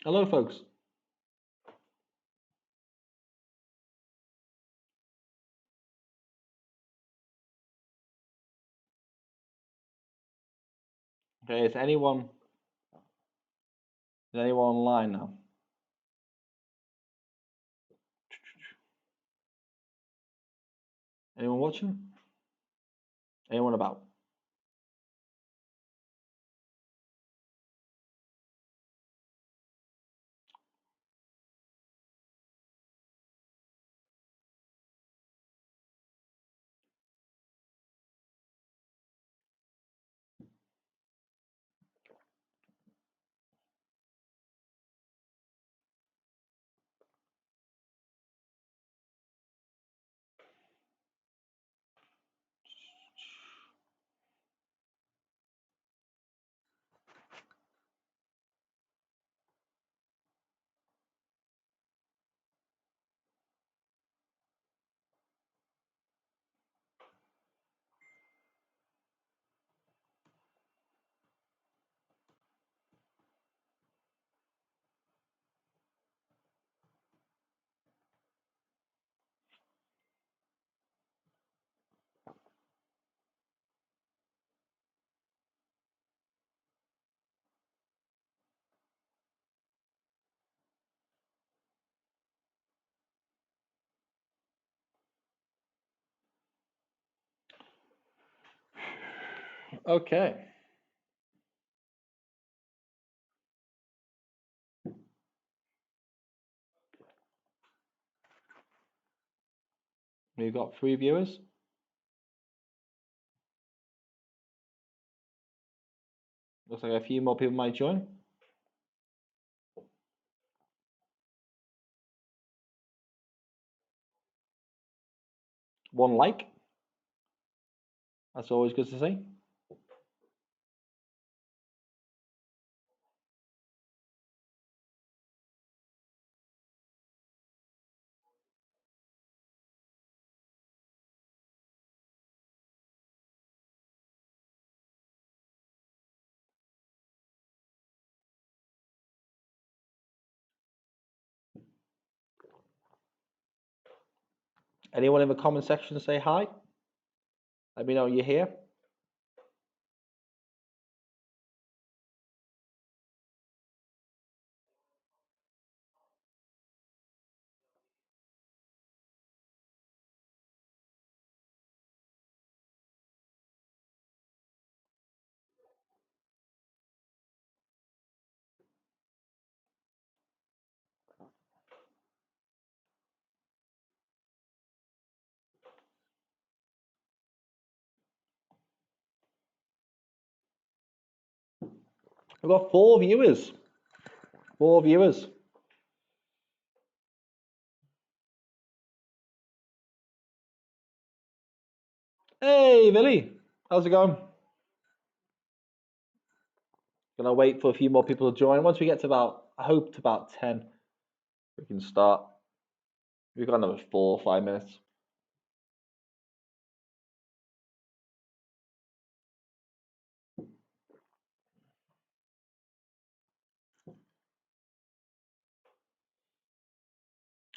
Hello, folks. Okay, is anyone online now? Anyone watching? Anyone about? Okay. We've got 3 viewers. Looks like a few more people might join. One like. That's always good to see. Anyone in the comment section say hi? Let me know you're here. We've got 4 viewers. 4 viewers. Hey, Billy. How's it going? Gonna wait for a few more people to join. Once we get to I hope to about 10, we can start. We've got another 4 or 5 minutes.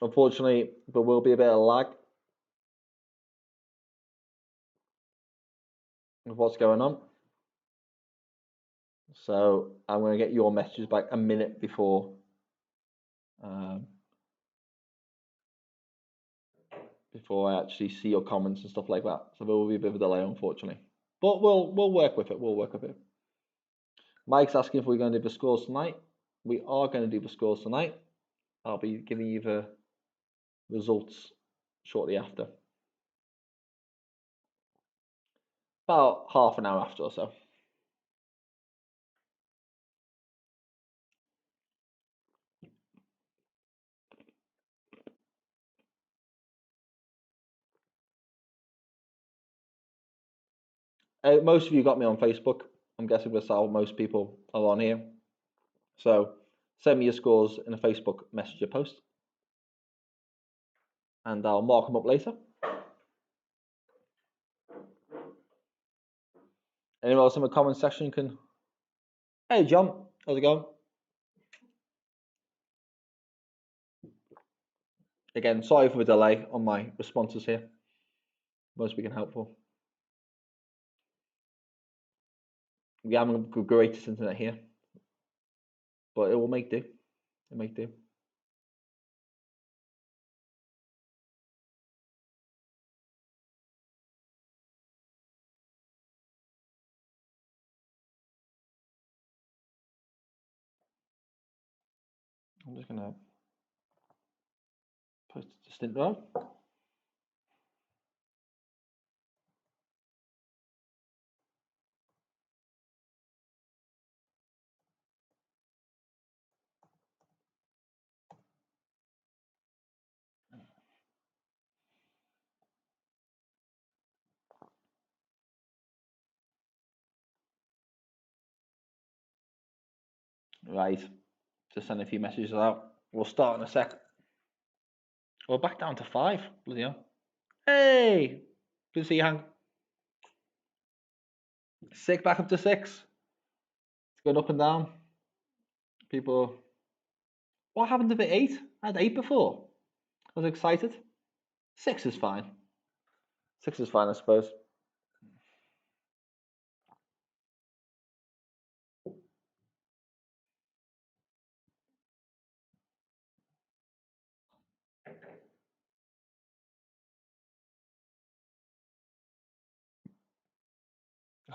Unfortunately, there will be a bit of lag of what's going on. So I'm going to get your messages back a minute um, before I actually see your comments and stuff like that. So there will be a bit of a delay, unfortunately. But we'll work with it. We'll work with it. Mike's asking if we're going to do the scores tonight. We are going to do the scores tonight. I'll be giving you the results shortly after. About half an hour after or so. Most of you got me on Facebook. I'm guessing that's how most people are on here. So send me your scores in a Facebook Messenger post, and I'll mark them up later. Anyone else in the comment section can? Hey, John, how's it going? Again, sorry for the delay on my responses here. Most we can help for. We haven't got the greatest internet here, but it will make do. It'll make do. I'm just gonna post it to Stint Row. Right, just send a few messages out. We'll start in a sec. We're back down to 5. Bloody hell. Hey! Good to see you, Hank. 6 back up to 6. It's going up and down. People. What happened to the 8? I had 8 before. I was excited. 6 is fine. 6 is fine, I suppose.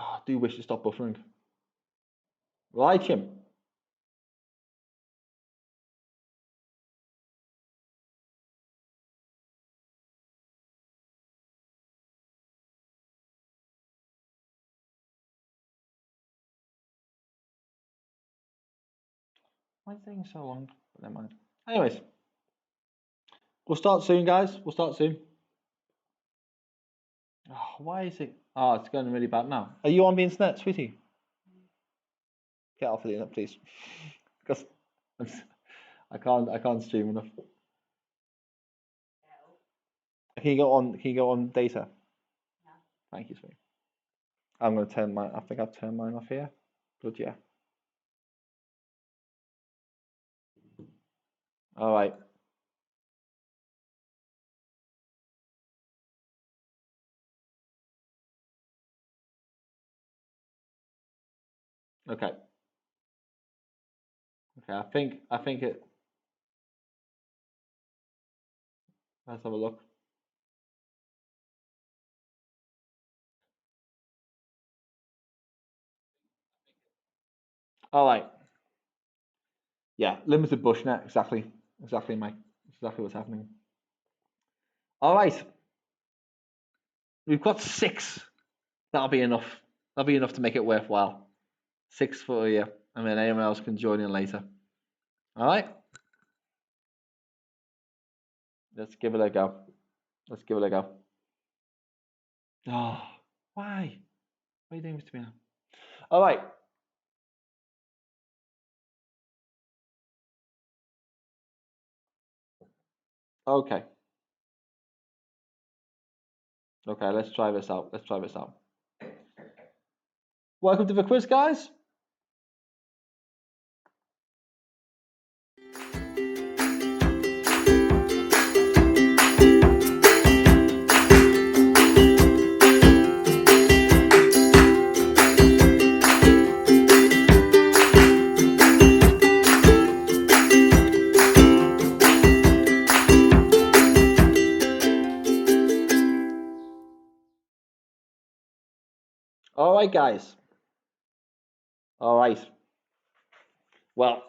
Oh, I do wish to stop buffering. Right, Jim. Why is it taking so long? But never mind. Anyways, we'll start soon, guys. We'll start soon. Oh, why is it? Oh, it's going really bad now. Are you on the internet, sweetie? Get off of the internet, please, because I can't stream enough. Can you go on? Can you go on data? Yeah. Thank you, sweetie. I'm going to turn mine. I think I've turned mine off here. But yeah. All right. Okay. Okay. I think it. Let's have a look. All right. Yeah. Limited bushnet. Exactly. Exactly, Mike. Exactly what's happening. All right. We've got 6. That'll be enough. That'll be enough to make it worthwhile. 6 for a year. And then anyone else can join in later. All right. Let's give it a go. Let's give it a go. Oh, why? What are you doing this to me now? All right. Okay. Okay, let's try this out. Let's try this out. Welcome to the quiz, guys. All right, guys. All right. Well,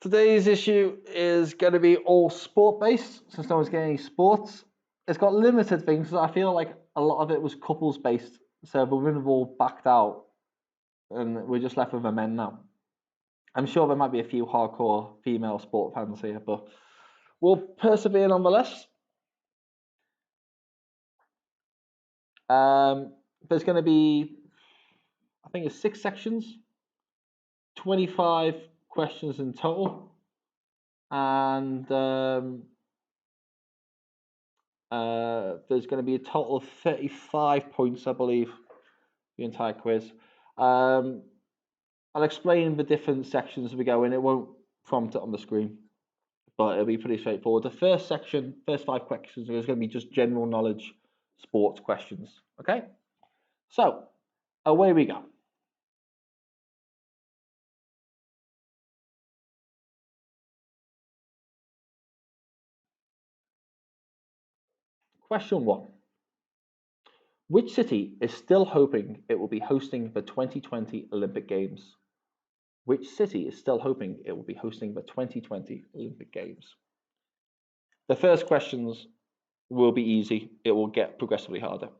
today's issue is going to be all sport-based, since no one's getting any sports. It's got limited things, so I feel like a lot of it was couples-based. So the women have all backed out, and we're just left with the men now. I'm sure there might be a few hardcore female sport fans here, but we'll persevere nonetheless. There's going to be, I think it's 6 sections, 25 questions in total, and there's going to be a total of 35 points, I believe, the entire quiz. I'll explain the different sections as we go in. It won't prompt it on the screen, but it'll be pretty straightforward. The first section, first 5 questions, is going to be just general knowledge sports questions. Okay, so away we go. Question 1. Which city is still hoping it will be hosting the 2020 Olympic Games? Which city is still hoping it will be hosting the 2020 Olympic Games? The first questions will be easy. It will get progressively harder.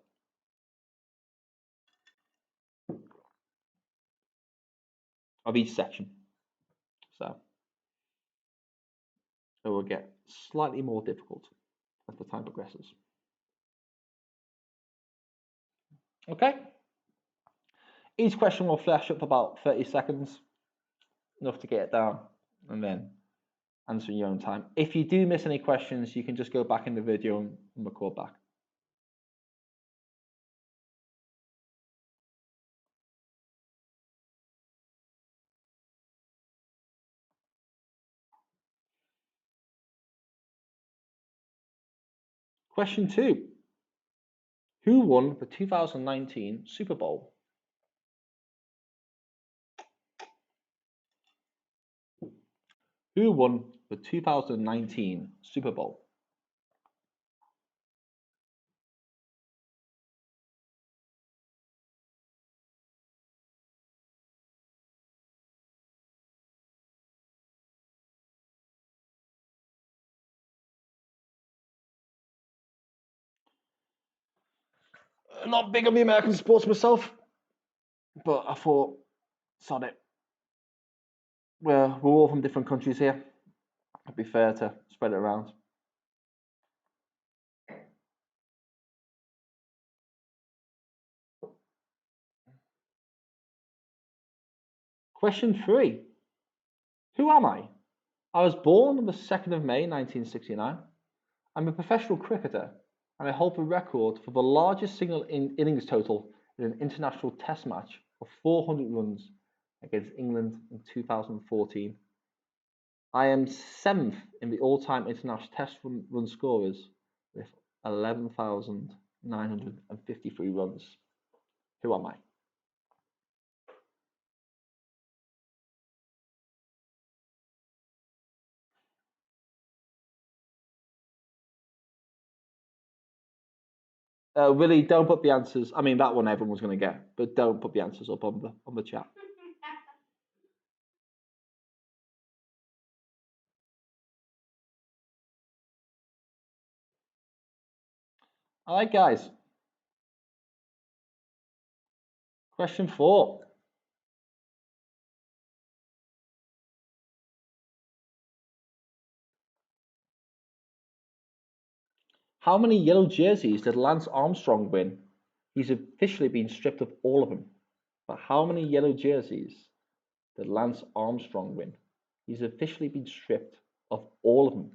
Of each section. So it will get slightly more difficult as the time progresses. Okay. Each question will flash up for about 30 seconds, enough to get it down, and then answer in your own time. If you do miss any questions, you can just go back in the video and record back. Question 2. Who won the 2019 Super Bowl? Who won the 2019 Super Bowl? Not big on the American sports myself, but I thought, sod it. We're all from different countries here. It'd be fair to spread it around. Question 3. Who am I? I was born on the 2nd of May 1969. I'm a professional cricketer and I hold the record for the largest single innings total in an international test match of 400 runs against England in 2014. I am 7th in the all-time international test run scorers with 11,953 runs. Who am I? Willie, don't put the answers. I mean, that one everyone's going to get, but don't put the answers up on the chat. All right, guys. Question 4. How many yellow jerseys did Lance Armstrong win? He's officially been stripped of all of them. But how many yellow jerseys did Lance Armstrong win? He's officially been stripped of all of them.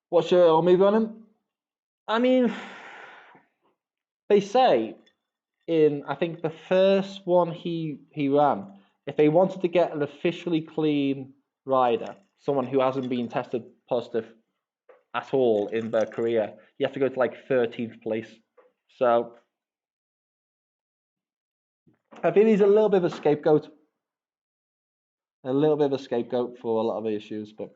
What's your movie on him? I mean, they say in, I think the first one he ran, if they wanted to get an officially clean rider, someone who hasn't been tested positive at all in their career, you have to go to like 13th place. So I think he's a little bit of a scapegoat. A little bit of a scapegoat for a lot of the issues, but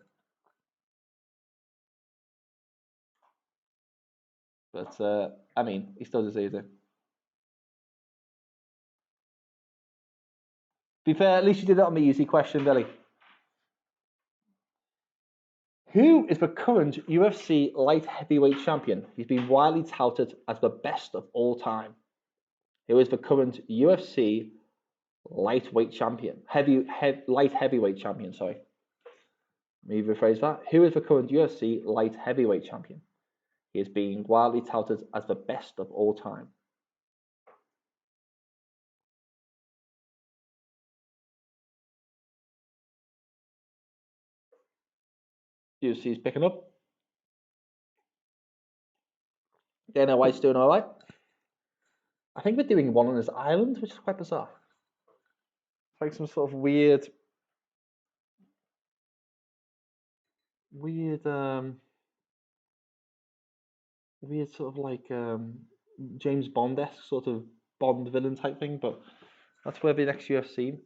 I mean, he still deserves it. Be fair, at least you did that on the easy question, Billy. Who is the current UFC light heavyweight champion? He's been widely touted as the best of all time. Who is the current UFC lightweight champion? Light heavyweight champion, sorry. Let me rephrase that. Who is the current UFC light heavyweight champion? He is being widely touted as the best of all time. UFC is picking up. Dana White's doing all right. I think we're doing one on this island, which is quite bizarre. It's like some sort of weird weird sort of like James Bond-esque sort of Bond villain type thing, but that's where the next UFC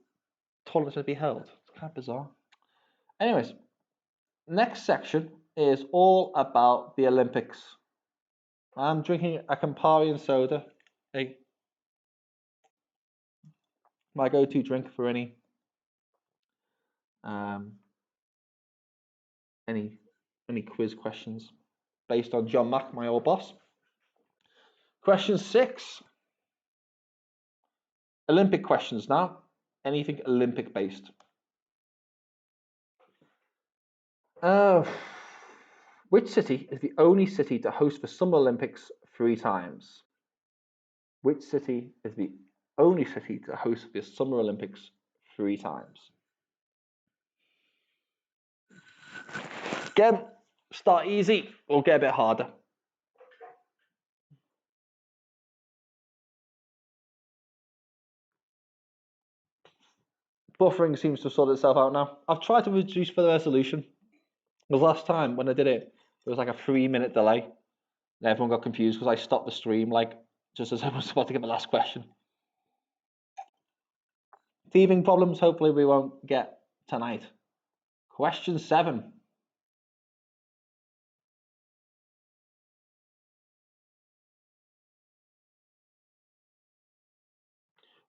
tournament will be held. It's kind of bizarre. Anyways, next section is all about the Olympics. I'm drinking a Campari and soda, my go-to drink for any quiz questions based on John Mack, my old boss. Question 6. Olympic questions now. Anything Olympic based. Which city is the only city to host the Summer Olympics 3 times? Which city is the only city to host the Summer Olympics 3 times? Again, start easy or get a bit harder. Buffering seems to sort itself out now. I've tried to reduce the resolution. The last time when I did it, there was like a 3-minute delay. And everyone got confused because I stopped the stream like just as I was about to get the last question. Thieving problems, hopefully we won't get tonight. Question 7.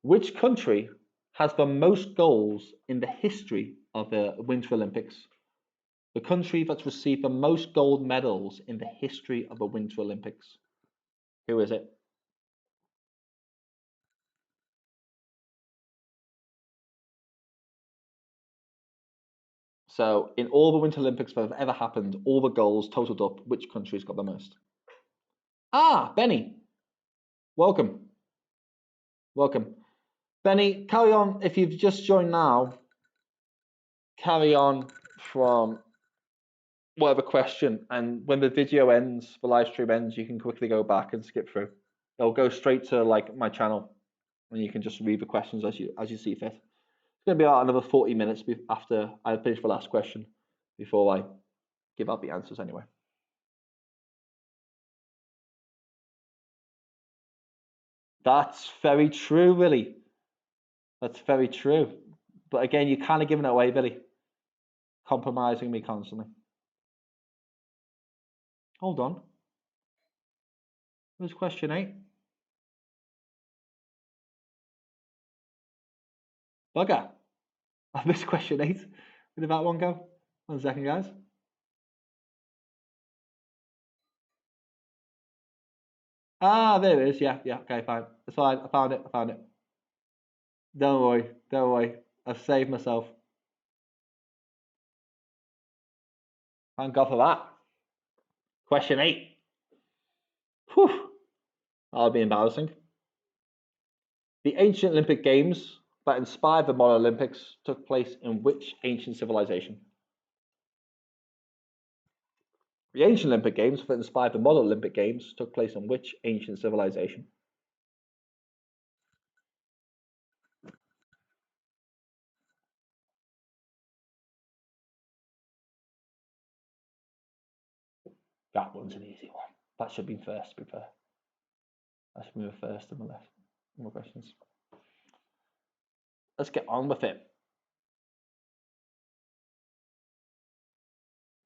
Which country has the most goals in the history of the Winter Olympics? The country that's received the most gold medals in the history of the Winter Olympics. Who is it? So, in all the Winter Olympics that have ever happened, all the goals totaled up, which country's got the most? Ah, Benny. Welcome. Welcome. Benny, carry on. If you've just joined now, carry on from whatever question. And when the video ends, the live stream ends, you can quickly go back and skip through. It'll go straight to like my channel, and you can just read the questions as you see fit. It's going to be about another 40 minutes after I finish the last question before I give out the answers anyway. That's very true, Willie. That's very true. But again, you're kind of giving it away, Billy. Compromising me constantly. Hold on. Where's question 8? Bugger. I missed question 8. Where did that one go? 1 second, guys. Ah, there it is. Yeah, okay, fine. That's fine. I found it. Don't worry. I've saved myself. Thank God for that. Question 8. Whew. That'll be embarrassing. The ancient Olympic Games that inspired the modern Olympics took place in which ancient civilization? The ancient Olympic Games that inspired the modern Olympic Games took place in which ancient civilization? That one's an easy one. That should be first, to be fair. That should be the first on the left. More questions. Let's get on with it.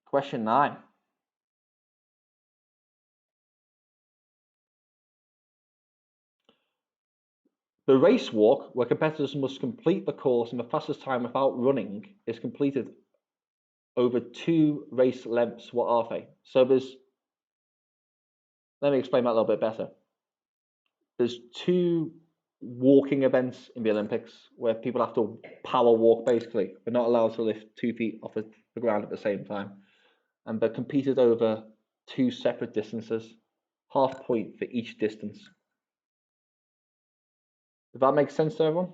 Question 9. The race walk, where competitors must complete the course in the fastest time without running, is completed over 2 race lengths. What are they? So let me explain that a little bit better. There's 2 walking events in the Olympics where people have to power walk basically. They're not allowed to lift 2 feet off the ground at the same time. And they're competed over 2 separate distances, half point for each distance. Does that make sense to everyone?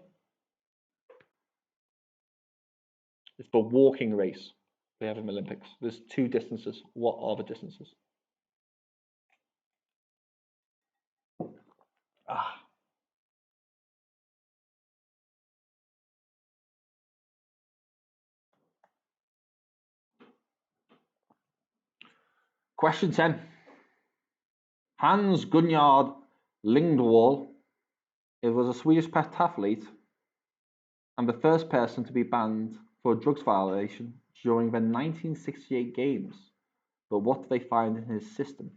It's the walking race we have in the Olympics. There's 2 distances. What are the distances? Question 10. Hans Gunnar Lindwall, it was a Swedish pentathlete and the first person to be banned for a drugs violation during the 1968 Games. But what did they find in his system?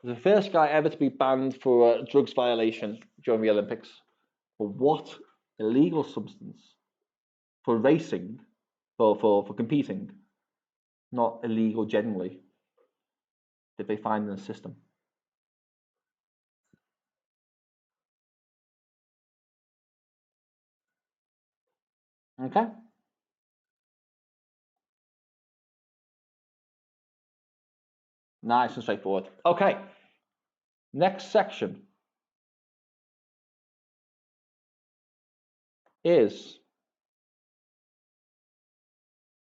The first guy ever to be banned for a drugs violation during the Olympics. For what illegal substance? For racing, for competing, not illegal generally, did they find in the system? Okay. Nice and straightforward. Okay. Next section is,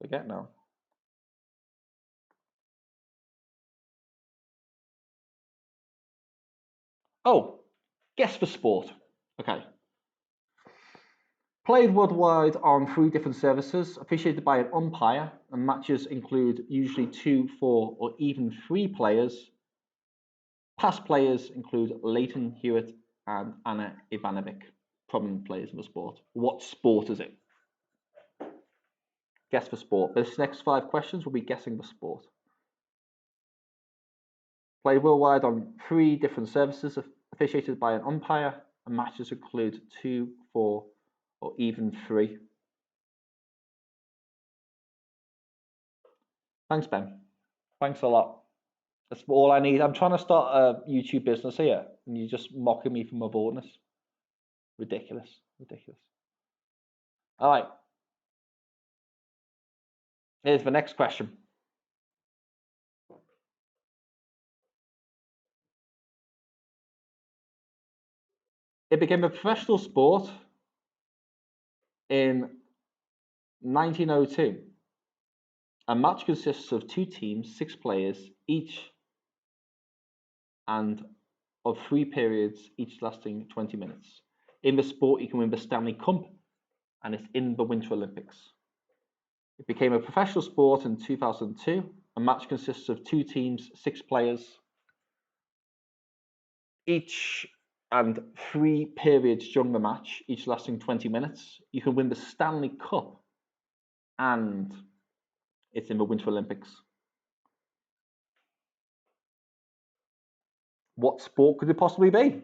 forget now. Oh, guess the sport. Okay. Played worldwide on 3 different services, officiated by an umpire, and matches include usually 2, 4, or even 3 players. Past players include Leighton Hewitt and Anna Ivanovic, prominent players in the sport. What sport is it? Guess the sport. This next 5 questions will be guessing the sport. Played worldwide on 3 different services, officiated by an umpire, and matches include 2, 4, or even 3. Thanks, Ben. Thanks a lot. That's all I need. I'm trying to start a YouTube business here, and you're just mocking me for my boldness. Ridiculous. Ridiculous. All right. Here's the next question. It became a professional sport in 1902. A match consists of 2 teams, 6 players each, and of 3 periods, each lasting 20 minutes. In the sport, you can win the Stanley Cup, and it's in the Winter Olympics. It became a professional sport in 2002. A match consists of 2 teams, 6 players each, and 3 periods during the match, each lasting 20 minutes. You can win the Stanley Cup, and it's in the Winter Olympics. What sport could it possibly be?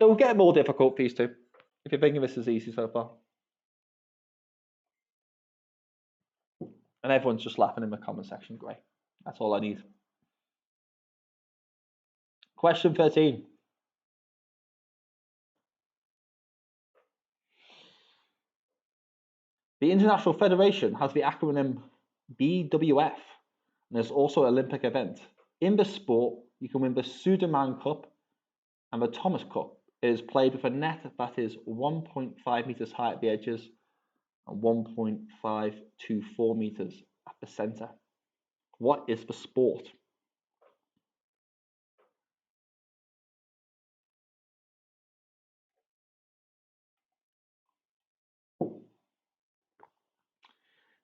It will get more difficult for these two, if you're thinking this is easy so far. And everyone's just laughing in the comment section. Great. That's all I need. Question 13. The International Federation has the acronym BWF, and there's also an Olympic event. In the sport, you can win the Sudirman Cup and the Thomas Cup. It is played with a net that is 1.5 meters high at the edges and 1.524 meters at the center. What is the sport?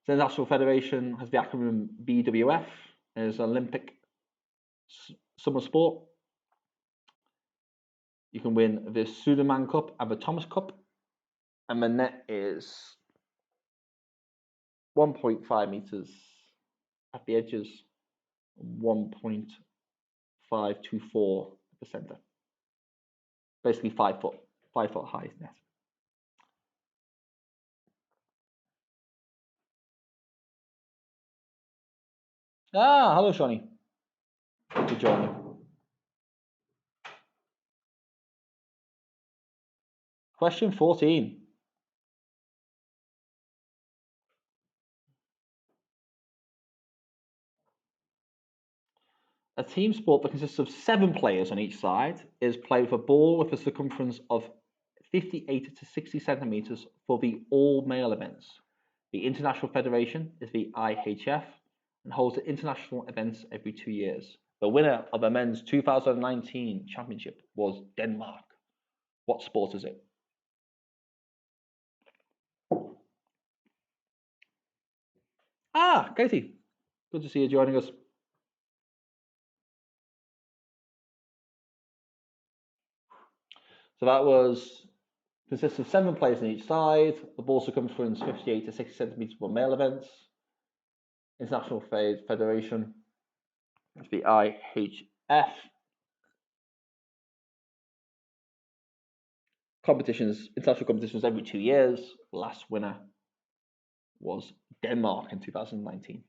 The International Federation has the acronym BWF. It is an Olympic summer sport. You can win the Sudirman Cup and the Thomas Cup, and the net is 1.5 meters at the edges, 1.524 at the center. Basically 5 foot high net. Ah, hello, Shawnee. Good to join you. Question 14. A team sport that consists of 7 players on each side is played with a ball with a circumference of 58 to 60 centimeters for the all-male events. The International Federation is the IHF and holds international events every 2 years. The winner of the men's 2019 championship was Denmark. What sport is it? Ah, Katie. Good to see you joining us. So that consists of 7 players on each side. The ball circumference 58 to 60 centimeters for male events. International Federation, the IHF. International competitions every 2 years. Last winner was Denmark in 2019.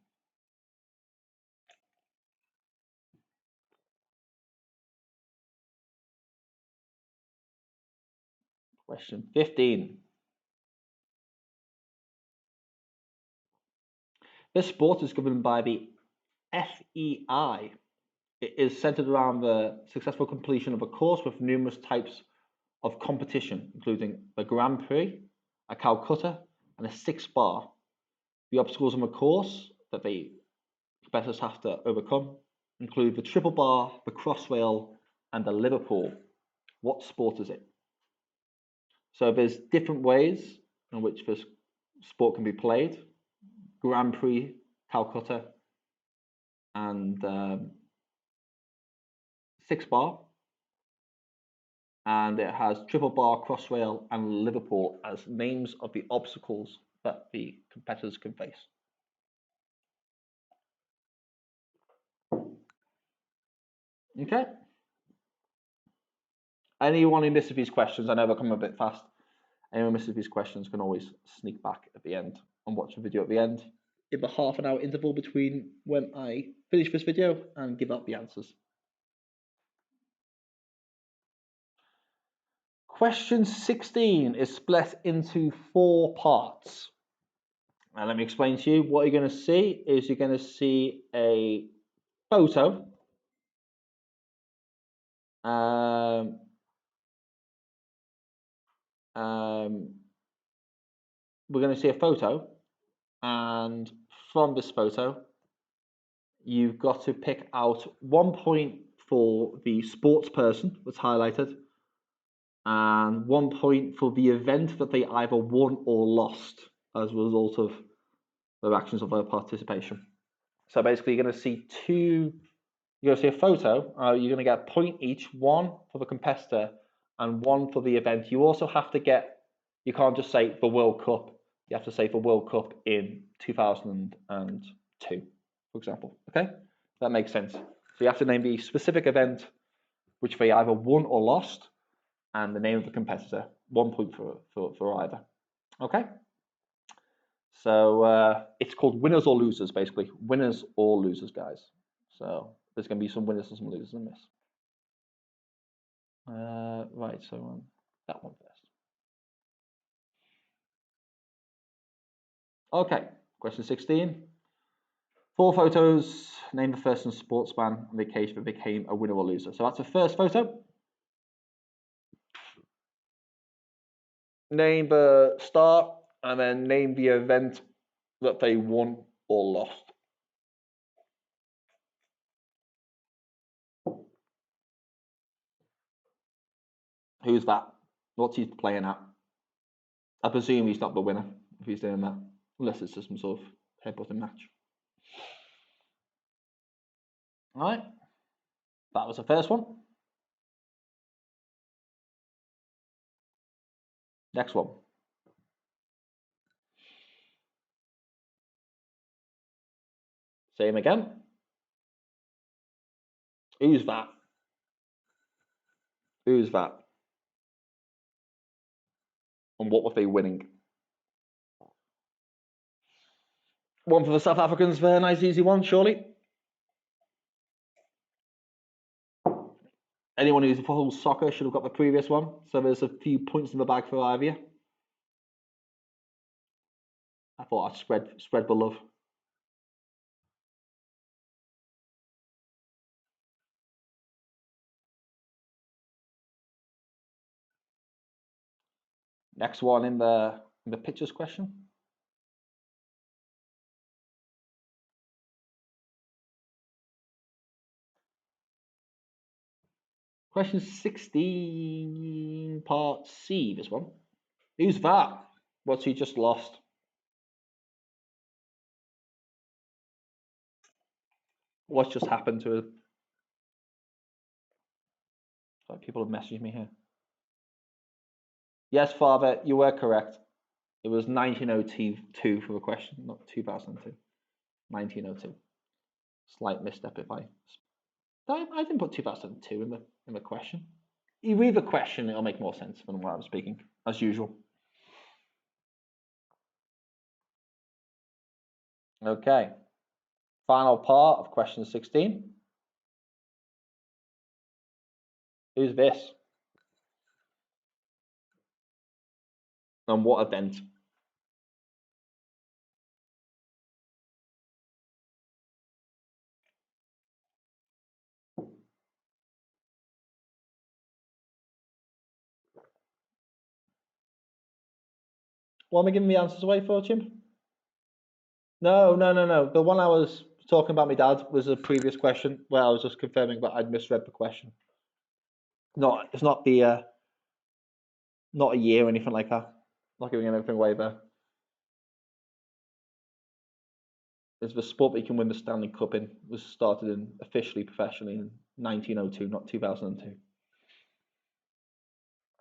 Question 15. This sport is governed by the FEI. It is centered around the successful completion of a course with numerous types of competition, including the Grand Prix, a Calcutta, and a 6-bar. The obstacles on the course that the competitors have to overcome include the triple bar, the crossrail, and the Liverpool. What sport is it? So there's different ways in which this sport can be played. Grand Prix, Calcutta, and 6-bar. And it has triple bar, crossrail, and Liverpool as names of the obstacles that the competitors can face. Okay. Anyone who misses these questions, I know they'll come a bit fast. Anyone who misses these questions can always sneak back at the end and watch the video at the end in the half-an-hour interval between when I finish this video and give out the answers. Question 16 is split into 4 parts. Now let me explain to you. What you're going to see is you're going to see a photo. We're going to see a photo, and from this photo, you've got to pick out 1 point for the sports person that's highlighted, and 1 point for the event that they either won or lost as a result of the actions of their participation. So basically, you're going to see a photo. You're going to get a point each, 1 for the competitor and 1 for the event. You also have to you can't just say the World Cup. You have to say the World Cup in 2002, for example. Okay, that makes sense. So you have to name the specific event which they either won or lost, and the name of the competitor. 1 point for either. Okay. So it's called winners or losers, basically. Winners or losers, guys. So there's going to be some winners and some losers in this. Right, so that one first. Okay, question 16. 4 photos, name the first sportsman on the occasion that became a winner or loser. So that's the first photo. Name the star, and then name the event that they won or lost. Who's that? What's he playing at? I presume he's not the winner if he's doing that, unless it's just some sort of headbutting match. All right, that was the first one. Next one. Same again. Who's that? Who's that? And what were they winning? 1 for the South Africans, very nice, easy one, surely. Anyone who's followed soccer should have got the previous one. So there's a few points in the bag for either. I thought I'd spread the love. Next one in the pictures question. Question 16, part C, this one. Who's that? What's he just lost? What's just happened to him? People have messaged me here. Yes, Father, you were correct. It was 1902 for the question, not 2002. 1902. Slight misstep if I didn't put 2002 in the question. You read the question, it'll make more sense than what I'm speaking, as usual. Okay. Final part of question 16. Who's this? And what event? What am I giving the answers away for, Tim? No. The one I was talking about my dad was a previous question where I was just confirming that I'd misread the question. No, it's not the not a year or anything like that. Not giving anything away there. It's the sport that you can win the Stanley Cup in. Was started in officially professionally in 1902, not 2002.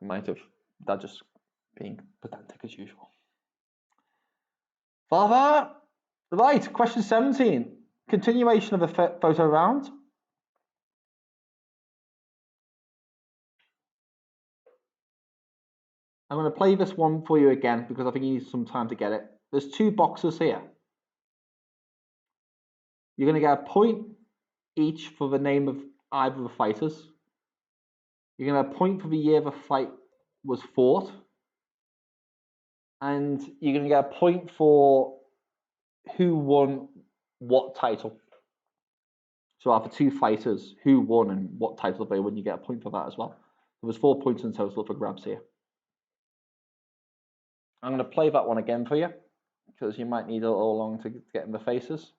Might have that just being pedantic as usual. Father, right. Question 17. Continuation of the photo round. I'm going to play this one for you again because I think you need some time to get it. There's two boxes here. You're going to get a point each for the name of either of the fighters. You're going to get a point for the year the fight was fought. And you're going to get a point for who won what title. So after two fighters, who won and what title they won, you get a point for that as well. There was 4 points in total for grabs here. I'm going to play that one again for you because you might need a little long to get in the faces.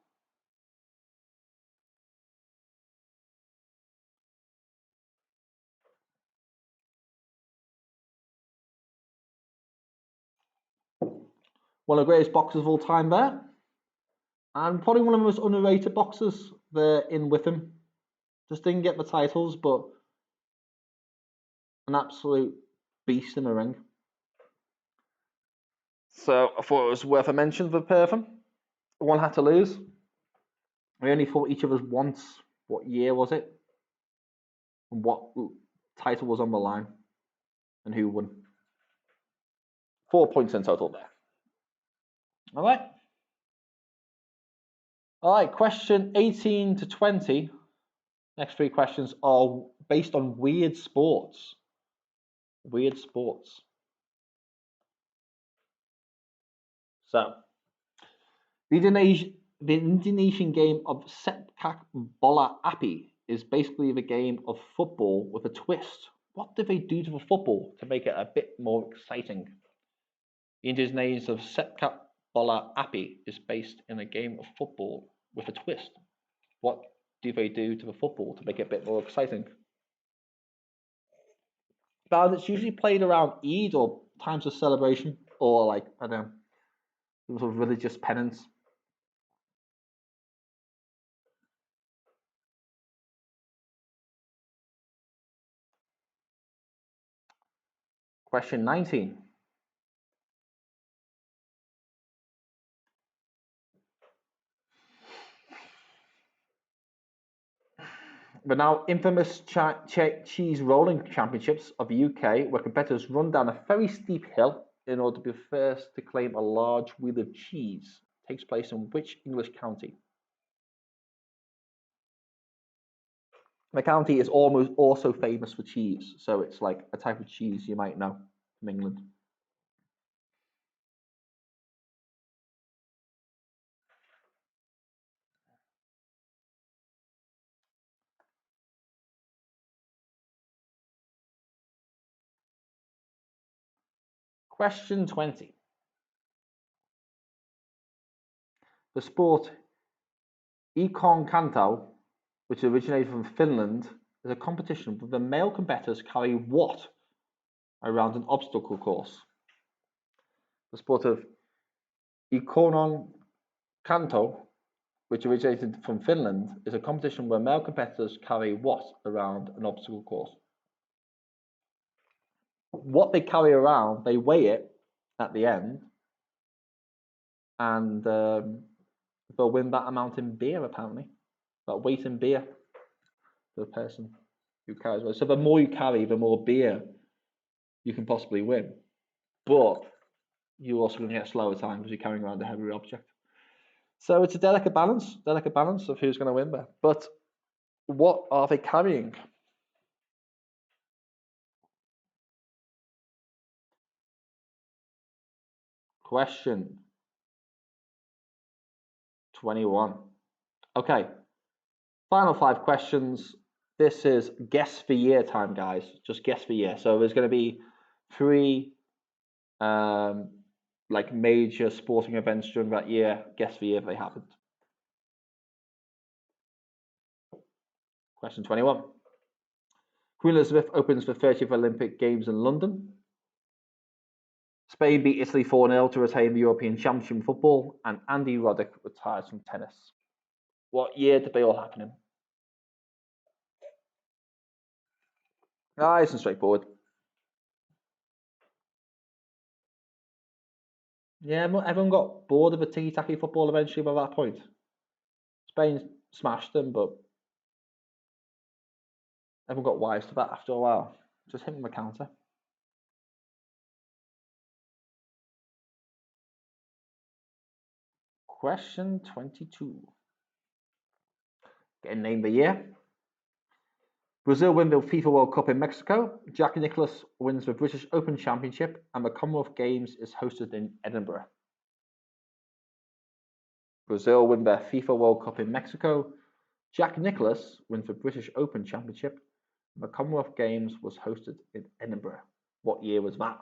One of the greatest boxers of all time there. And probably one of the most underrated boxers there in with him. Just didn't get the titles, but an absolute beast in the ring. So I thought it was worth a mention for the pair of them. One had to lose. We only fought each of us once. What year was it? And what title was on the line? And who won? 4 points in total there. All right. All right, question 18 to 20. Next three questions are based on weird sports. Weird sports. So, the Indonesian game of Sepak Bola Api is basically the game of football with a twist. What did they do to the football to make it a bit more exciting? The Indonesian of Sepak Bola Api is based in a game of football with a twist. What do they do to the football to make it a bit more exciting? But it's usually played around Eid or times of celebration or like, I don't know, some sort of religious penance. Question 19. The now infamous cheese rolling championships of the UK, where competitors run down a very steep hill in order to be first to claim a large wheel of cheese, takes place in which English county? The county is almost also famous for cheese, so it's like a type of cheese you might know from England. Question 20. The sport Ikon Kanto, which originated from Finland, is a competition where the male competitors carry what around an obstacle course? The sport of Ikonon Kanto, which originated from Finland, is a competition where male competitors carry what around an obstacle course? what they carry around, they weigh it at the end, and they'll win that amount in beer, apparently. That weight in beer for the person who carries it. So the more you carry, the more beer you can possibly win. But you're also going to get slower time because you're carrying around a heavier object. So it's a delicate balance of who's going to win there. But what are they carrying? Question 21. Okay, final 5 questions. This is guess the year time, guys. Just guess the year. So there's going to be 3 like major sporting events during that year. Guess the year they happened. Question 21. Queen Elizabeth opens the 30th Olympic Games in London. Spain beat Italy 4-0 to retain the European Championship in football, and Andy Roddick retires from tennis. What year did they all happen in? Nice and straightforward. Yeah, everyone got bored of a ticky-tacky football eventually by that point. Spain smashed them, but everyone got wise to that after a while. Just hit them with a counter. Question 22. Getting named the year. Brazil win the FIFA World Cup in Mexico. Jack Nicklaus wins the British Open Championship, and the Commonwealth Games is hosted in Edinburgh. Brazil win their FIFA World Cup in Mexico. Jack Nicklaus wins the British Open Championship, and the Commonwealth Games was hosted in Edinburgh. What year was that?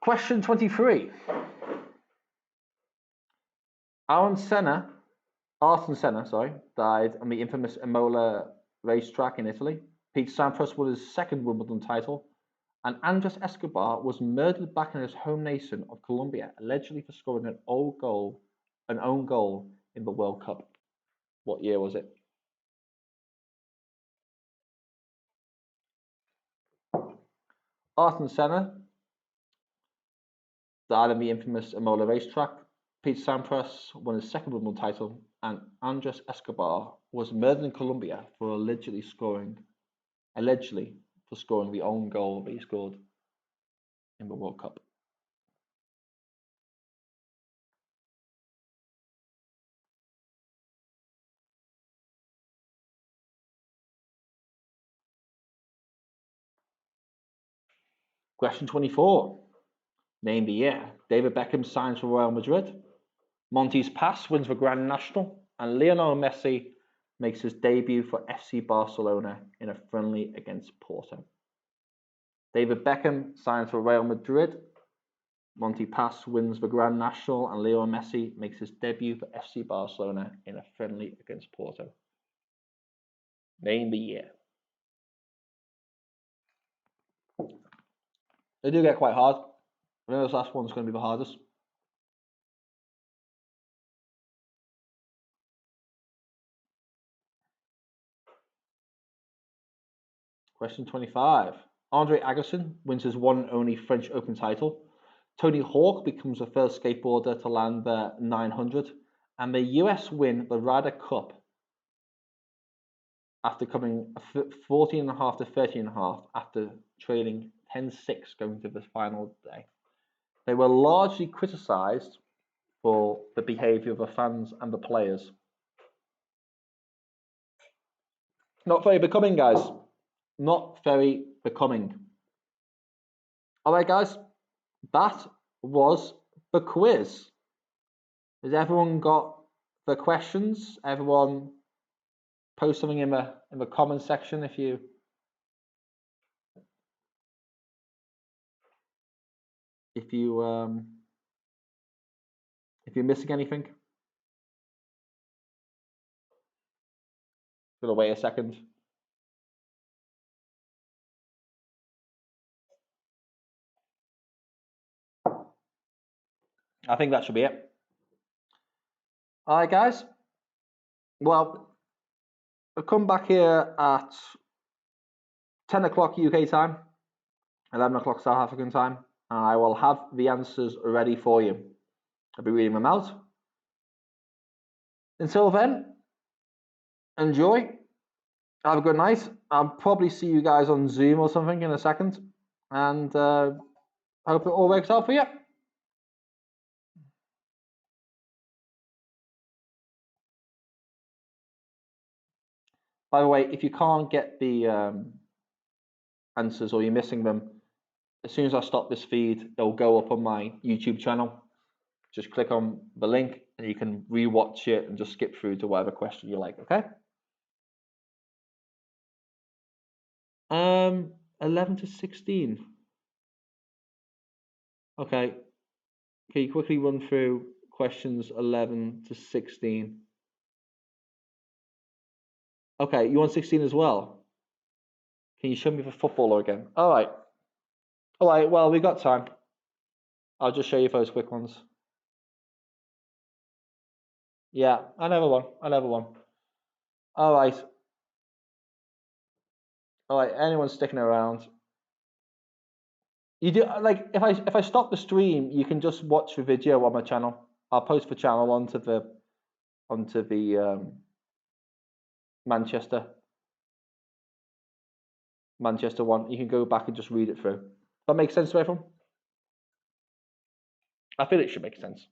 Question 23. Ayrton Senna, died on the infamous Imola racetrack in Italy. Pete Sampras won his 2nd Wimbledon title, and Andres Escobar was murdered back in his home nation of Colombia, allegedly for scoring an own goal in the World Cup. What year was it? Ayrton Senna died on the infamous Imola racetrack. Pete Sampras won his 2nd Wimbledon title, and Andres Escobar was murdered in Colombia for allegedly scoring the own goal that he scored in the World Cup. Question 24. Name the year. David Beckham signs for Real Madrid. Montes Pass wins the Grand National, and Lionel Messi makes his debut for FC Barcelona in a friendly against Porto. David Beckham signs for Real Madrid. Monty Pass wins the Grand National, and Leo Messi makes his debut for FC Barcelona in a friendly against Porto. Name the year. They do get quite hard. I know this last one's going to be the hardest. Question 25. Andre Agassi wins his one and only French Open title. Tony Hawk becomes the first skateboarder to land the 900, and the US win the Ryder Cup after coming 14.5 to 13.5 after trailing 10-6 going to the final day. They were largely criticised for the behaviour of the fans and the players. Not very becoming, guys. Not very becoming. All right, guys. That was the quiz. Has everyone got the questions? Everyone post something in the comment section if you're missing anything. Gonna wait a second. I think that should be it. All right, guys. Well, I'll come back here at 10 o'clock UK time, 11 o'clock South African time, and I will have the answers ready for you. I'll be reading them out. Until then, enjoy. Have a good night. I'll probably see you guys on Zoom or something in a second, and hope it all works out for you. By the way, if you can't get the answers or you're missing them, as soon as I stop this feed, it'll go up on my YouTube channel. Just click on the link and you can rewatch it and just skip through to whatever question you like, okay? 11 to 16. Okay. Can you quickly run through questions 11 to 16? Okay, you want 16 as well? Can you show me the footballer again? All right. All right, well, we got time. I'll just show you those quick ones. Yeah, another one. All right. All right, anyone sticking around? You do like if I stop the stream, you can just watch the video on my channel. I'll post the channel onto the Manchester one. You can go back and just read it through. That makes sense to everyone? I feel it should make sense.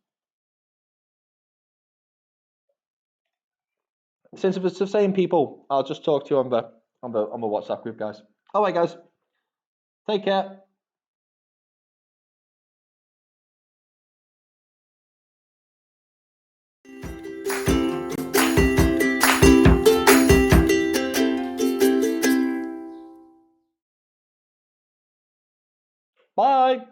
Since if it's the same people, I'll just talk to you on the WhatsApp group, guys. All right, guys. Take care. Bye.